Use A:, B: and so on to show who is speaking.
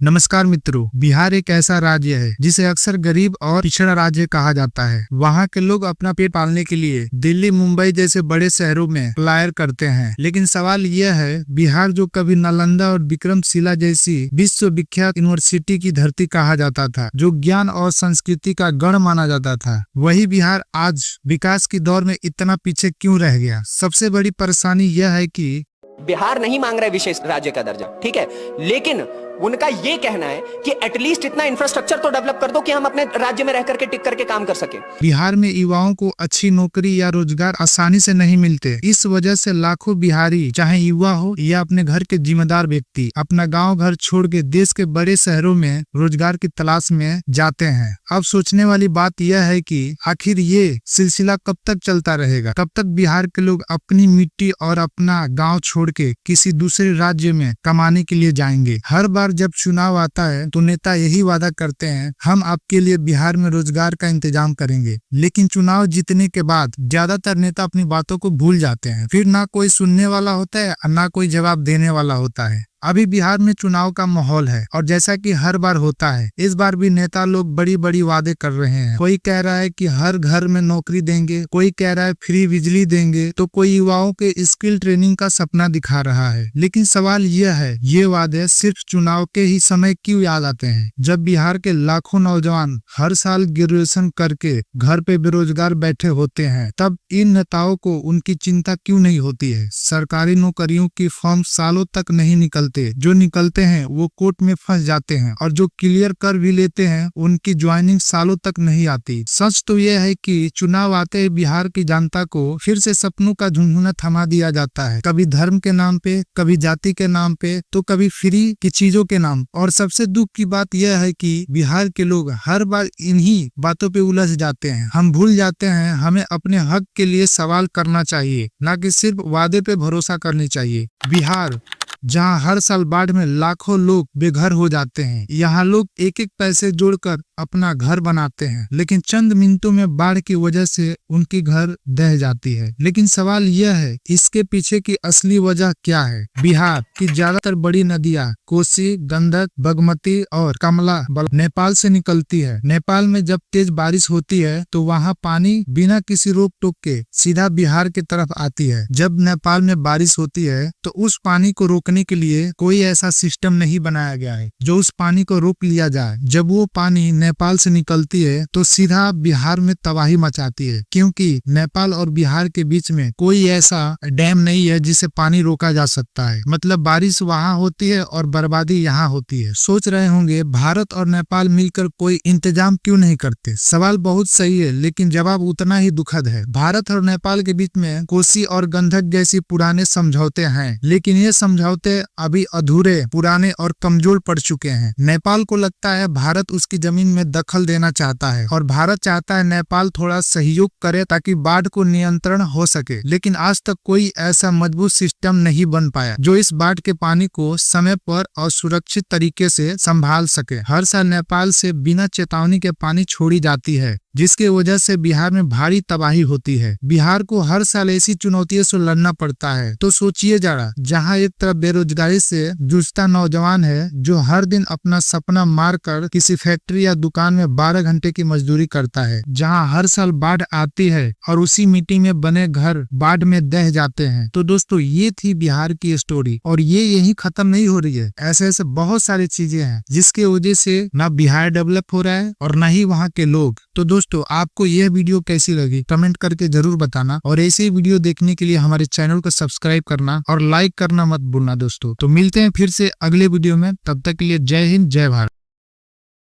A: नमस्कार मित्रों, बिहार एक ऐसा राज्य है जिसे अक्सर गरीब और पिछड़ा राज्य कहा जाता है। वहाँ के लोग अपना पेट पालने के लिए दिल्ली, मुंबई जैसे बड़े शहरों में पलायन करते हैं। लेकिन सवाल यह है, बिहार जो कभी नालंदा और विक्रमशिला जैसी विश्वविख्यात यूनिवर्सिटी की धरती कहा जाता था, जो ज्ञान और संस्कृति का गढ़ माना जाता था, वही बिहार आज विकास की दौर में इतना पीछे क्यों रह गया? सबसे बड़ी परेशानी यह है कि
B: बिहार नहीं मांग रहा है विशेष राज्य का दर्जा, ठीक है, लेकिन उनका यह कहना है कि एटलीस्ट इतना इंफ्रास्ट्रक्चर तो डेवलप कर दो कि हम अपने राज्य में रह करके टिक करके काम कर सके।
A: बिहार में युवाओं को अच्छी नौकरी या रोजगार आसानी से नहीं मिलते। इस वजह से लाखों बिहारी, चाहे युवा हो या अपने घर के जिम्मेदार व्यक्ति, अपना गांव घर छोड़ के देश के बड़े शहरों में रोजगार की तलाश में जाते हैं। अब सोचने वाली बात यह है कि आखिर ये सिलसिला कब तक चलता रहेगा? कब तक बिहार के लोग अपनी मिट्टी और अपना गाँव छोड़ के किसी दूसरे राज्य में कमाने के लिए जाएंगे? हर बार जब चुनाव आता है तो नेता यही वादा करते हैं, हम आपके लिए बिहार में रोजगार का इंतजाम करेंगे। लेकिन चुनाव जीतने के बाद ज्यादातर नेता अपनी बातों को भूल जाते हैं। फिर ना कोई सुनने वाला होता है और ना कोई जवाब देने वाला होता है। अभी बिहार में चुनाव का माहौल है और जैसा कि हर बार होता है, इस बार भी नेता लोग बड़ी बड़ी वादे कर रहे हैं। कोई कह रहा है कि हर घर में नौकरी देंगे, कोई कह रहा है फ्री बिजली देंगे, तो कोई युवाओं के स्किल ट्रेनिंग का सपना दिखा रहा है। लेकिन सवाल यह है, ये वादे सिर्फ चुनाव के ही समय क्यों याद आते हैं? जब बिहार के लाखों नौजवान हर साल ग्रेजुएशन करके घर पे बेरोजगार बैठे होते हैं, तब इन नेताओं को उनकी चिंता क्यों नहीं होती है? सरकारी नौकरियों की फॉर्म सालों तक नहीं निकलते, जो निकलते हैं वो कोर्ट में फंस जाते हैं, और जो क्लियर कर भी लेते हैं उनकी ज्वाइनिंग सालों तक नहीं आती। सच तो यह है कि चुनाव आते ही बिहार की जनता को फिर से सपनों का झुनझुना थमा दिया जाता है, कभी धर्म के नाम पे, कभी जाति के नाम पे, तो कभी फ्री की चीजों के नाम। और सबसे दुख की बात यह है कि बिहार के लोग हर बार इन्हीं बातों पे उलझ जाते हैं। हम भूल जाते हैं हमें अपने हक के लिए सवाल करना चाहिए, न कि सिर्फ वादे पे भरोसा करनी चाहिए। बिहार जहां हर साल बाढ़ में लाखों लोग बेघर हो जाते हैं, यहाँ लोग एक एक पैसे जोड़कर अपना घर बनाते हैं, लेकिन चंद मिनटों में बाढ़ की वजह से उनकी घर दह जाती है। लेकिन सवाल यह है, इसके पीछे की असली वजह क्या है? बिहार की ज्यादातर बड़ी नदियां कोसी, गंडक, बागमती और कमला नेपाल से निकलती है। नेपाल में जब तेज बारिश होती है तो वहाँ पानी बिना किसी रोक टोक के सीधा बिहार की तरफ आती है। जब नेपाल में बारिश होती है तो उस पानी को रोकने के लिए कोई ऐसा सिस्टम नहीं बनाया गया है जो उस पानी को रोक लिया जाए। जब वो पानी नेपाल से निकलती है तो सीधा बिहार में तबाही मचाती है, क्योंकि नेपाल और बिहार के बीच में कोई ऐसा डैम नहीं है जिसे पानी रोका जा सकता है। मतलब बारिश वहाँ होती है और बर्बादी यहाँ होती है। सोच रहे होंगे, भारत और नेपाल मिलकर कोई इंतजाम क्यों नहीं करते? सवाल बहुत सही है, लेकिन जवाब उतना ही दुखद है। भारत और नेपाल के बीच में कोसी और गंडक जैसी पुराने समझौते हैं, लेकिन ये समझौते अभी अधूरे, पुराने और कमजोर पड़ चुके हैं। नेपाल को लगता है भारत उसकी जमीन में दखल देना चाहता है, और भारत चाहता है नेपाल थोड़ा सहयोग करे ताकि बाढ़ को नियंत्रण हो सके। लेकिन आज तक कोई ऐसा मजबूत सिस्टम नहीं बन पाया जो इस बाढ़ के पानी को समय पर और सुरक्षित तरीके से संभाल सके। हर साल नेपाल से बिना चेतावनी के पानी छोड़ी जाती है, जिसके वजह से बिहार में भारी तबाही होती है। बिहार को हर साल ऐसी चुनौतियों से लड़ना पड़ता है। तो सोचिए जरा, जहां एक तरफ बेरोजगारी से जूझता नौजवान है जो हर दिन अपना सपना मार कर किसी फैक्ट्री या दुकान में 12 घंटे की मजदूरी करता है, जहां हर साल बाढ़ आती है और उसी मिट्टी में बने घर बाढ़ में दह जाते हैं। तो दोस्तों, ये थी बिहार की स्टोरी, और ये यही खत्म नहीं हो रही है। ऐसे ऐसे बहुत सारी चीजें हैं जिसके वजह से ना बिहार डेवलप हो रहा है और ना ही वहाँ के लोग। तो दोस्तों, आपको यह वीडियो कैसी लगी कमेंट करके जरूर बताना, और ऐसे ही वीडियो देखने के लिए हमारे चैनल को सब्सक्राइब करना और लाइक करना मत भूलना दोस्तों। तो मिलते हैं फिर से अगले वीडियो में, तब तक के लिए जय हिंद, जय भारत।